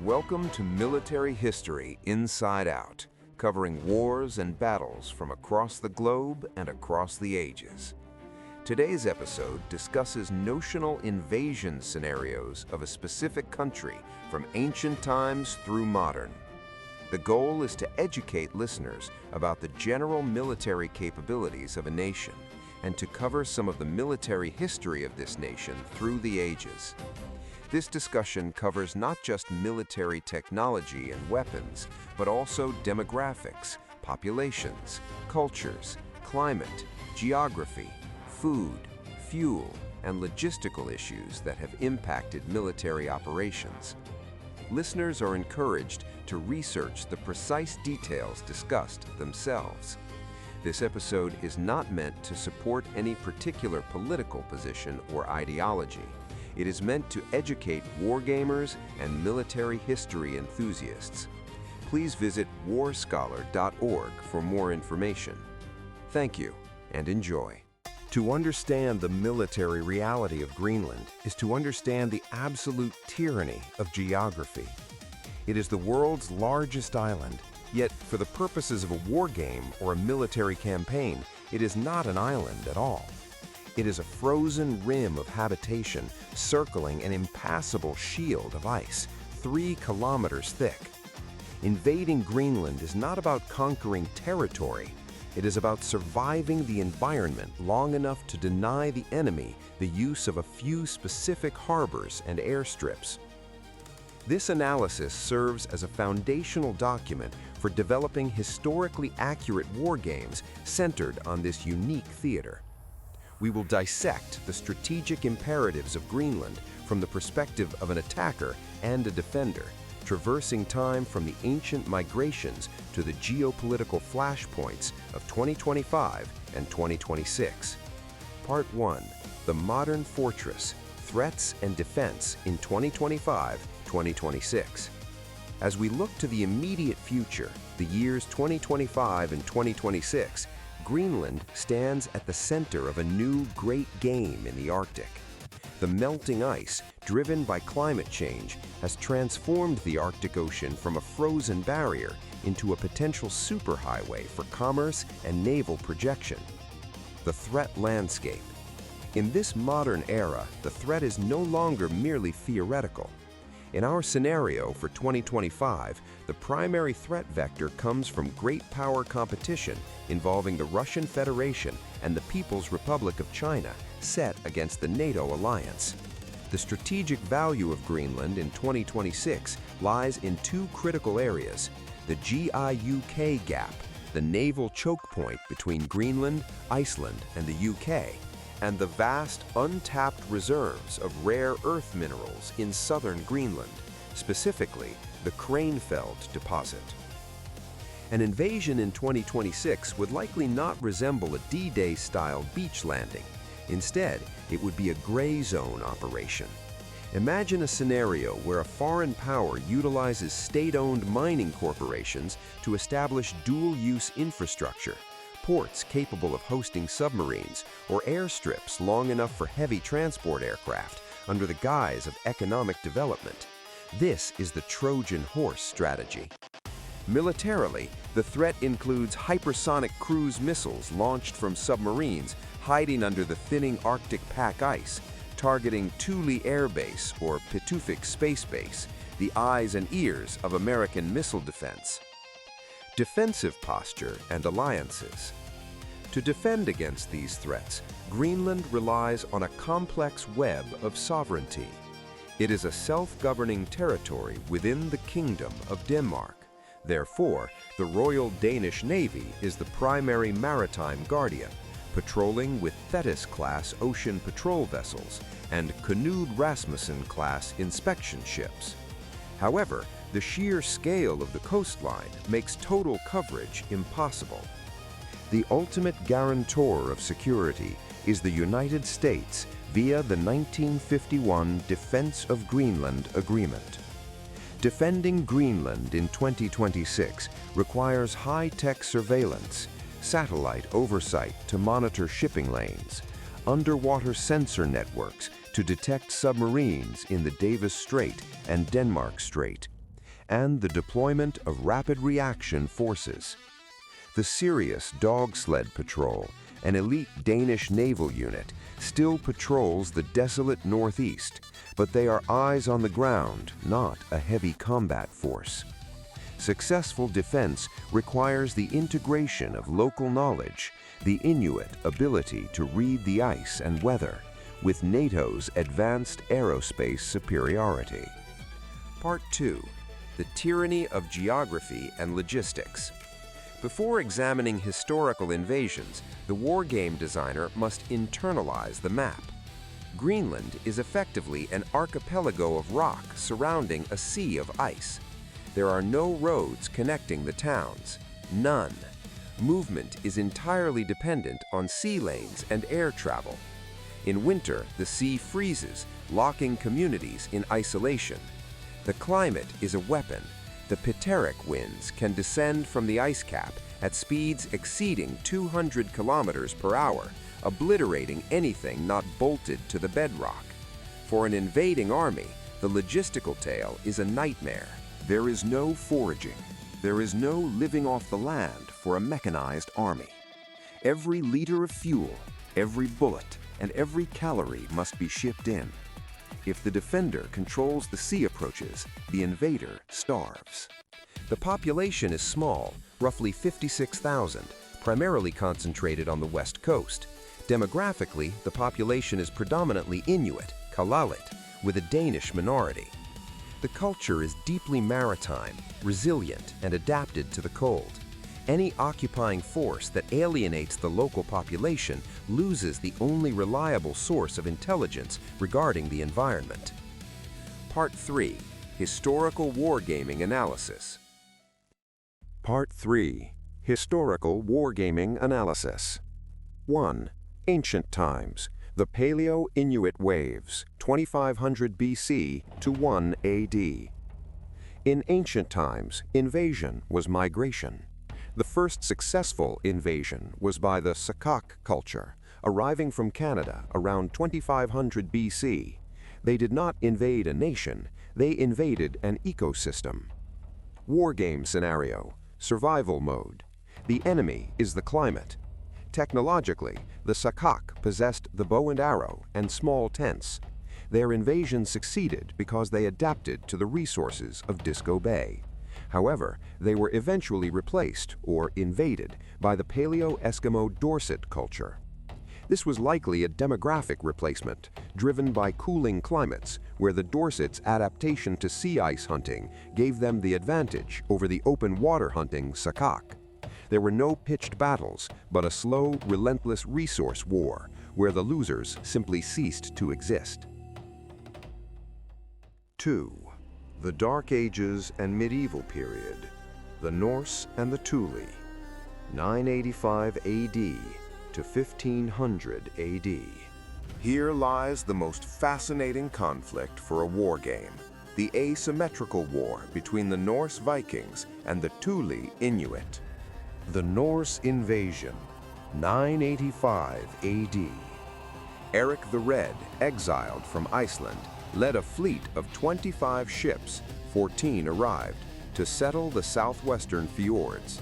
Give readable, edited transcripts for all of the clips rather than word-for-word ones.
Welcome to Military History Inside Out, covering wars and battles from across the globe and across the ages. Today's episode discusses notional invasion scenarios of a specific country from ancient times through modern. The goal is to educate listeners about the general military capabilities of a nation and to cover some of the military history of this nation through the ages. This discussion covers not just military technology and weapons, but also demographics, populations, cultures, climate, geography, food, fuel, and logistical issues that have impacted military operations. Listeners are encouraged to research the precise details discussed themselves. This episode is not meant to support any particular political position or ideology. It is meant to educate wargamers and military history enthusiasts. Please visit warscholar.org for more information. Thank you and enjoy. To understand the military reality of Greenland is to understand the absolute tyranny of geography. It is the world's largest island, yet for the purposes of a war game or a military campaign, it is not an island at all. It is a frozen rim of habitation circling an impassable shield of ice, 3 kilometers thick. Invading Greenland is not about conquering territory. It is about surviving the environment long enough to deny the enemy the use of a few specific harbors and airstrips. This analysis serves as a foundational document for developing historically accurate war games centered on this unique theater. We will dissect the strategic imperatives of Greenland from the perspective of an attacker and a defender, traversing time from the ancient migrations to the geopolitical flashpoints of 2025 and 2026. Part 1. The Modern Fortress, Threats and Defense in 2025-2026. As we look to the immediate future, the years 2025 and 2026, Greenland stands at the center of a new great game in the Arctic. The melting ice, driven by climate change, has transformed the Arctic Ocean from a frozen barrier into a potential superhighway for commerce and naval projection. The threat landscape. In this modern era, the threat is no longer merely theoretical. In our scenario for 2025, the primary threat vector comes from great power competition involving the Russian Federation and the People's Republic of China, set against the NATO alliance. The strategic value of Greenland in 2026 lies in 2 critical areas: the GI-UK gap, the naval choke point between Greenland, Iceland, and the UK, and the vast, untapped reserves of rare earth minerals in southern Greenland, specifically the Kranefeld deposit. An invasion in 2026 would likely not resemble a D-Day-style beach landing. Instead, it would be a gray zone operation. Imagine a scenario where a foreign power utilizes state-owned mining corporations to establish dual-use infrastructure, ports capable of hosting submarines, or airstrips long enough for heavy transport aircraft under the guise of economic development. This is the Trojan horse strategy. Militarily, the threat includes hypersonic cruise missiles launched from submarines hiding under the thinning Arctic pack ice, targeting Thule Air Base or Pituffik Space Base, the eyes and ears of American missile defense. Defensive posture and alliances. To defend against these threats, Greenland relies on a complex web of sovereignty. It is a self-governing territory within the Kingdom of Denmark. Therefore, the Royal Danish Navy is the primary maritime guardian, patrolling with Thetis-class ocean patrol vessels and Knud Rasmussen-class inspection ships. However, the sheer scale of the coastline makes total coverage impossible. The ultimate guarantor of security is the United States via the 1951 Defense of Greenland Agreement. Defending Greenland in 2026 requires high-tech surveillance, satellite oversight to monitor shipping lanes, underwater sensor networks to detect submarines in the Davis Strait and Denmark Strait, and the deployment of rapid reaction forces. The serious dog sled patrol, an elite Danish naval unit, still patrols the desolate northeast, but they are eyes on the ground, not a heavy combat force. Successful defense requires the integration of local knowledge, the Inuit ability to read the ice and weather, with NATO's advanced aerospace superiority. Part 2. The tyranny of geography and logistics. Before examining historical invasions, the wargame designer must internalize the map. Greenland is effectively an archipelago of rock surrounding a sea of ice. There are no roads connecting the towns. None. Movement is entirely dependent on sea lanes and air travel. In winter, the sea freezes, locking communities in isolation. The climate is a weapon. The Pteric winds can descend from the ice cap at speeds exceeding 200 kilometers per hour, obliterating anything not bolted to the bedrock. For an invading army, the logistical tale is a nightmare. There is no foraging. There is no living off the land for a mechanized army. Every liter of fuel, every bullet, and every calorie must be shipped in. If the defender controls the sea approaches, the invader starves. The population is small, roughly 56,000, primarily concentrated on the west coast. Demographically, the population is predominantly Inuit, Kalalit, with a Danish minority. The culture is deeply maritime, resilient, and adapted to the cold. Any occupying force that alienates the local population loses the only reliable source of intelligence regarding the environment. Part 3. Historical Wargaming Analysis. Part 3. Historical Wargaming Analysis. 1. Ancient Times. The Paleo-Inuit Waves, 2500 BC to 1 AD. In ancient times, invasion was migration. The first successful invasion was by the Sakak culture, arriving from Canada around 2500 BC. They did not invade a nation, they invaded an ecosystem. Wargame scenario, survival mode. The enemy is the climate. Technologically, the Sakak possessed the bow and arrow and small tents. Their invasion succeeded because they adapted to the resources of Disco Bay. However, they were eventually replaced or invaded by the Paleo-Eskimo Dorset culture. This was likely a demographic replacement, driven by cooling climates, where the Dorsets' adaptation to sea ice hunting gave them the advantage over the open water hunting Sakak. There were no pitched battles, but a slow, relentless resource war, where the losers simply ceased to exist. 2. The Dark Ages and Medieval Period. The Norse and the Thule. 985 AD to 1500 AD. Here lies the most fascinating conflict for a wargame, the asymmetrical war between the Norse Vikings and the Thule Inuit. The Norse invasion, 985 AD. Eric the Red, exiled from Iceland, led a fleet of 25 ships, 14 arrived, to settle the southwestern fjords.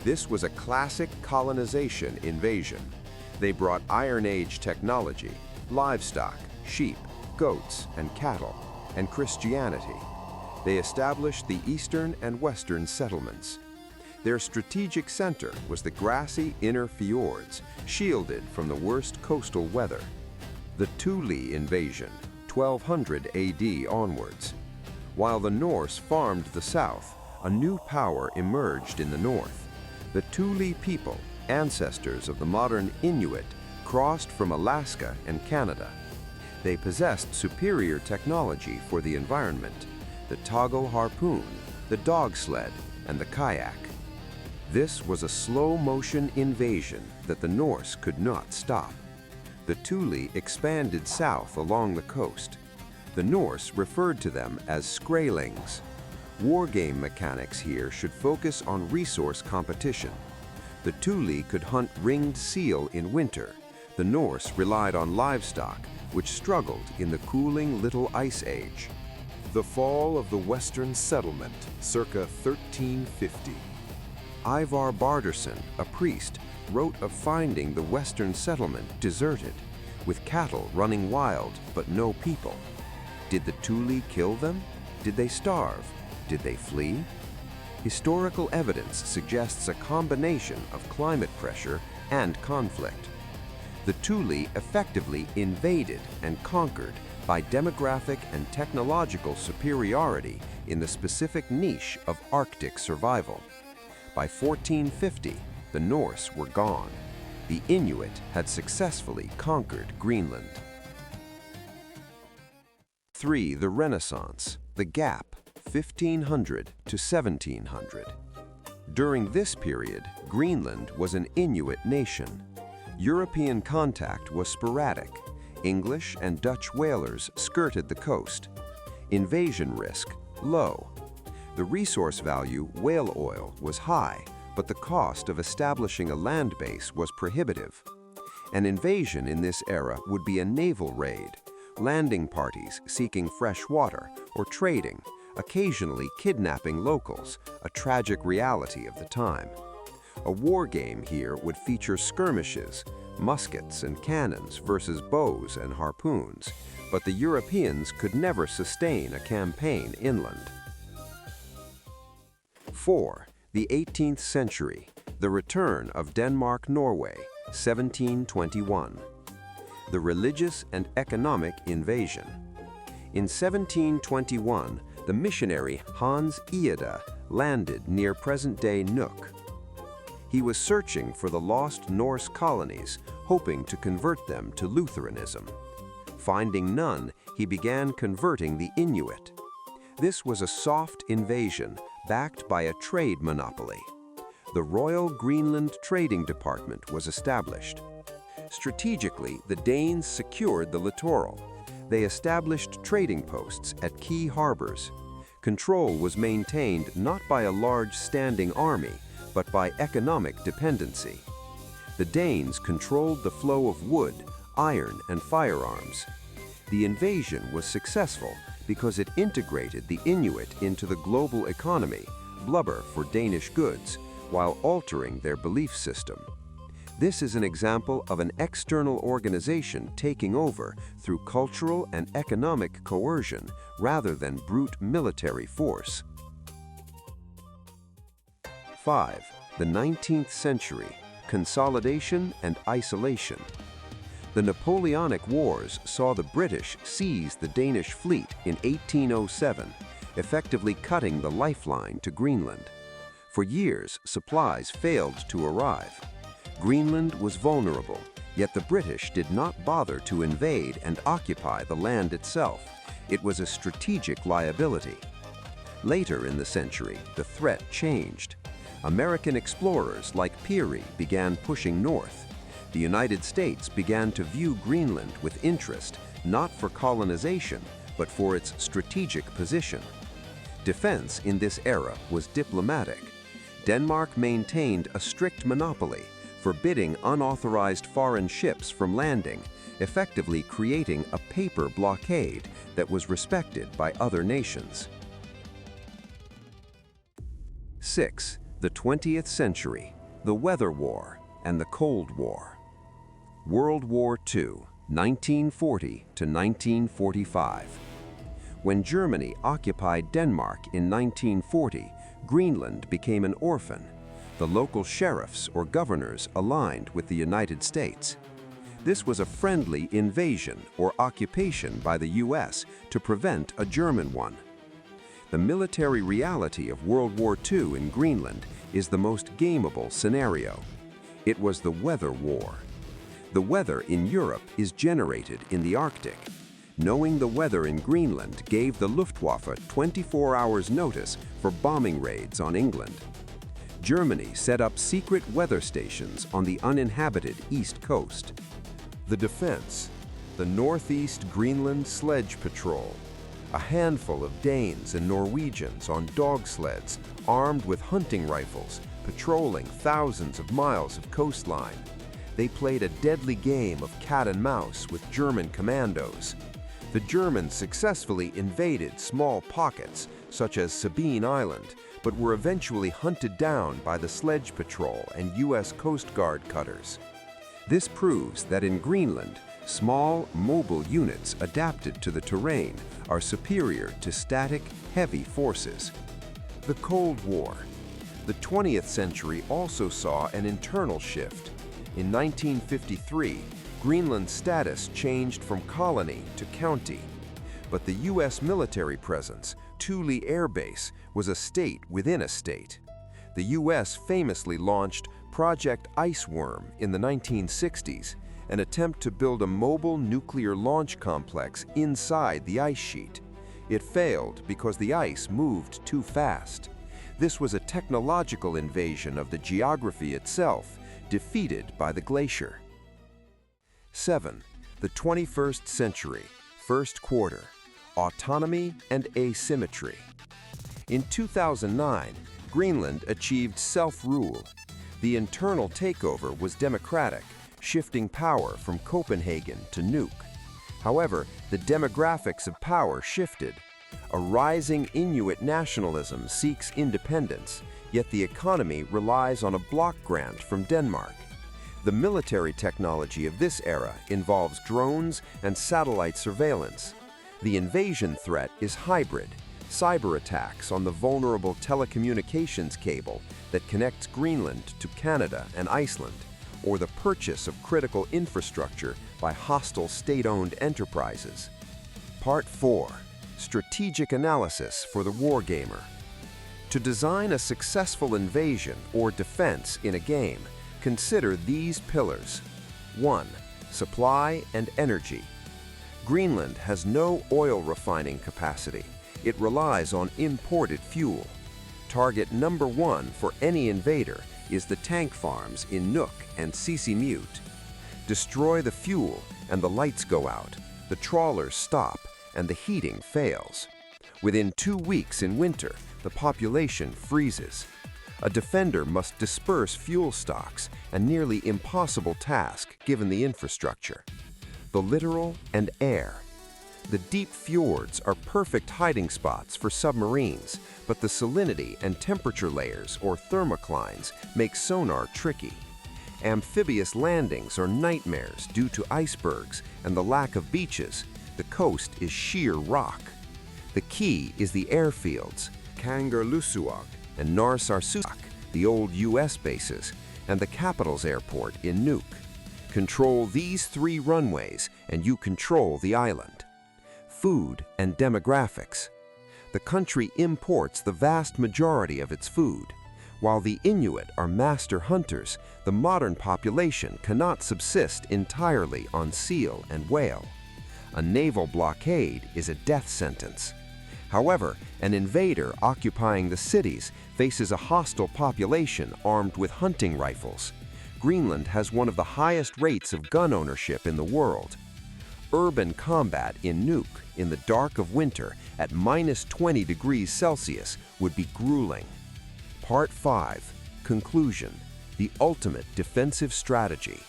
This was a classic colonization invasion. They brought Iron Age technology, livestock, sheep, goats, and cattle, and Christianity. They established the eastern and western settlements. Their strategic center was the grassy inner fjords, shielded from the worst coastal weather. The Thule invasion, 1200 AD onwards. While the Norse farmed the south, a new power emerged in the north. The Thule people, ancestors of the modern Inuit, crossed from Alaska and Canada. They possessed superior technology for the environment, the toggle harpoon, the dog sled, and the kayak. This was a slow-motion invasion that the Norse could not stop. The Thule expanded south along the coast. The Norse referred to them as Skraelings. Wargame mechanics here should focus on resource competition. The Thule could hunt ringed seal in winter. The Norse relied on livestock, which struggled in the cooling Little Ice Age. The fall of the Western settlement, circa 1350. Ivar Barderson, a priest, wrote of finding the Western settlement deserted, with cattle running wild but no people. Did the Thule kill them? Did they starve? Did they flee? Historical evidence suggests a combination of climate pressure and conflict. The Thule effectively invaded and conquered by demographic and technological superiority in the specific niche of Arctic survival. By 1450, the Norse were gone. The Inuit had successfully conquered Greenland. 3. The Renaissance, the gap, 1500 to 1700. During this period, Greenland was an Inuit nation. European contact was sporadic. English and Dutch whalers skirted the coast. Invasion risk, low. The resource value, whale oil, was high, but the cost of establishing a land base was prohibitive. An invasion in this era would be a naval raid, landing parties seeking fresh water or trading, occasionally kidnapping locals, a tragic reality of the time. A war game here would feature skirmishes, muskets and cannons versus bows and harpoons, but the Europeans could never sustain a campaign inland. 4. The 18th century, the return of Denmark-Norway, 1721. The religious and economic invasion. In 1721, the missionary Hans Eyde landed near present-day Nuuk. He was searching for the lost Norse colonies, hoping to convert them to Lutheranism. Finding none, he began converting the Inuit. This was a soft invasion, backed by a trade monopoly. The Royal Greenland Trading Department was established. Strategically, the Danes secured the littoral. They established trading posts at key harbors. Control was maintained not by a large standing army, but by economic dependency. The Danes controlled the flow of wood, iron, and firearms. The invasion was successful because it integrated the Inuit into the global economy, blubber for Danish goods, while altering their belief system. This is an example of an external organization taking over through cultural and economic coercion rather than brute military force. 5. The 19th century, consolidation and isolation. The Napoleonic Wars saw the British seize the Danish fleet in 1807, effectively cutting the lifeline to Greenland. For years, supplies failed to arrive. Greenland was vulnerable, yet the British did not bother to invade and occupy the land itself. It was a strategic liability. Later in the century, the threat changed. American explorers like Peary began pushing north. The United States began to view Greenland with interest, not for colonization, but for its strategic position. Defense in this era was diplomatic. Denmark maintained a strict monopoly, forbidding unauthorized foreign ships from landing, effectively creating a paper blockade that was respected by other nations. 6. The 20th century, the Weather War and the Cold War. World War II, 1940 to 1945. When Germany occupied Denmark in 1940, Greenland became an orphan. The local sheriffs or governors aligned with the United States. This was a friendly invasion or occupation by the US to prevent a German one. The military reality of World War II in Greenland is the most gameable scenario. It was the weather war. The weather in Europe is generated in the Arctic. Knowing the weather in Greenland gave the Luftwaffe 24 hours notice for bombing raids on England. Germany set up secret weather stations on the uninhabited east coast. The defense, the Northeast Greenland Sledge Patrol, a handful of Danes and Norwegians on dog sleds armed with hunting rifles, patrolling thousands of miles of coastline. They played a deadly game of cat and mouse with German commandos. The Germans successfully invaded small pockets, such as Sabine Island, but were eventually hunted down by the Sledge Patrol and U.S. Coast Guard cutters. This proves that in Greenland, small, mobile units adapted to the terrain are superior to static, heavy forces. The Cold War. The 20th century also saw an internal shift. In 1953, Greenland's status changed from colony to county. But the U.S. military presence, Thule Air Base, was a state within a state. The U.S. famously launched Project Iceworm in the 1960s, an attempt to build a mobile nuclear launch complex inside the ice sheet. It failed because the ice moved too fast. This was a technological invasion of the geography itself, defeated by the glacier. 7. The 21st century, first quarter, autonomy and asymmetry. In 2009, Greenland achieved self-rule. The internal takeover was democratic, shifting power from Copenhagen to Nuuk. However, the demographics of power shifted. A rising Inuit nationalism seeks independence, yet the economy relies on a block grant from Denmark. The military technology of this era involves drones and satellite surveillance. The invasion threat is hybrid, cyber attacks on the vulnerable telecommunications cable that connects Greenland to Canada and Iceland, or the purchase of critical infrastructure by hostile state-owned enterprises. Part 4. Strategic analysis for the wargamer. To design a successful invasion or defense in a game, consider these pillars. 1. Supply and energy. Greenland has no oil refining capacity. It relies on imported fuel. Target number 1 for any invader is the tank farms in Nuuk and Sisimiut. Destroy the fuel and the lights go out, the trawlers stop, and the heating fails. Within 2 weeks in winter, the population freezes. A defender must disperse fuel stocks, a nearly impossible task given the infrastructure. The littoral and air. The deep fjords are perfect hiding spots for submarines, but the salinity and temperature layers, or thermoclines, make sonar tricky. Amphibious landings are nightmares due to icebergs and the lack of beaches. The coast is sheer rock. The key is the airfields, Kangerlussuaq and Narsarsuaq, the old U.S. bases, and the capital's airport in Nuuk. Control these 3 runways and you control the island. Food and demographics. The country imports the vast majority of its food. While the Inuit are master hunters, the modern population cannot subsist entirely on seal and whale. A naval blockade is a death sentence. However, an invader occupying the cities faces a hostile population armed with hunting rifles. Greenland has one of the highest rates of gun ownership in the world. Urban combat in Nuuk in the dark of winter at -20 degrees Celsius would be grueling. Part 5. Conclusion. The ultimate defensive strategy.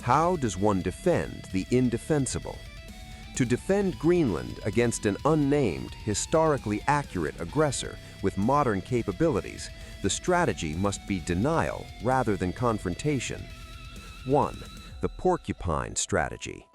How does one defend the indefensible? To defend Greenland against an unnamed, historically accurate aggressor with modern capabilities, the strategy must be denial rather than confrontation. 1. The porcupine strategy.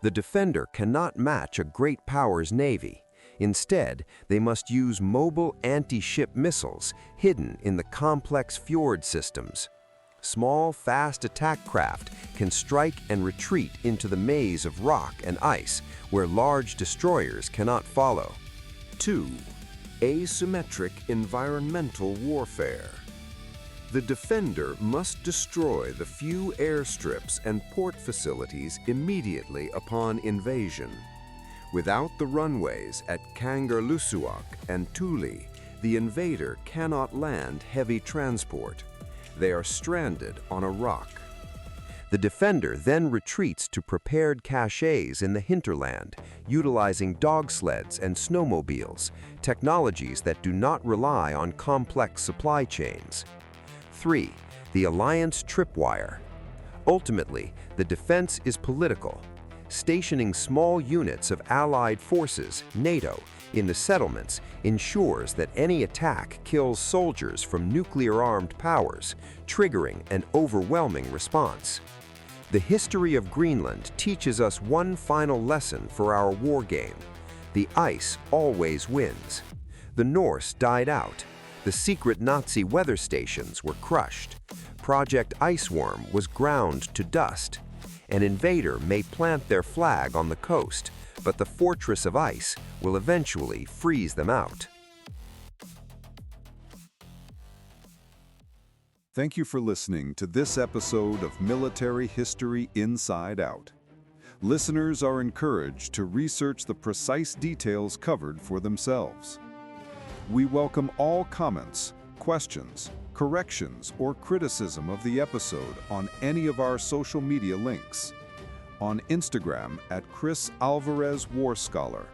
The defender cannot match a great power's navy. Instead, they must use mobile anti-ship missiles hidden in the complex fjord systems. Small, fast attack craft can strike and retreat into the maze of rock and ice where large destroyers cannot follow. 2. Asymmetric environmental warfare. The defender must destroy the few airstrips and port facilities immediately upon invasion. Without the runways at Kangerlussuaq and Thule, the invader cannot land heavy transport. They are stranded on a rock. The defender then retreats to prepared caches in the hinterland, utilizing dog sleds and snowmobiles, technologies that do not rely on complex supply chains. 3. The alliance tripwire. Ultimately, the defense is political. Stationing small units of Allied forces, NATO, in the settlements ensures that any attack kills soldiers from nuclear-armed powers, triggering an overwhelming response. The history of Greenland teaches us one final lesson for our war game. The ice always wins. The Norse died out. The secret Nazi weather stations were crushed. Project Iceworm was ground to dust. An invader may plant their flag on the coast, but the fortress of ice will eventually freeze them out. Thank you for listening to this episode of Military History Inside Out. Listeners are encouraged to research the precise details covered for themselves. We welcome all comments, questions, corrections, or criticism of the episode on any of our social media links. On Instagram at Chris Alvarez War Scholar,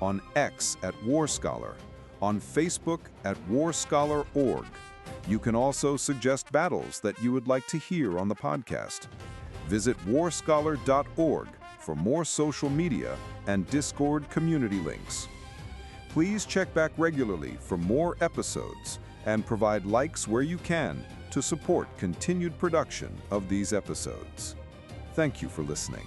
on X at War Scholar, on Facebook at warscholar.org. You can also suggest battles that you would like to hear on the podcast. Visit warscholar.org for more social media and Discord community links. Please check back regularly for more episodes and provide likes where you can to support continued production of these episodes. Thank you for listening.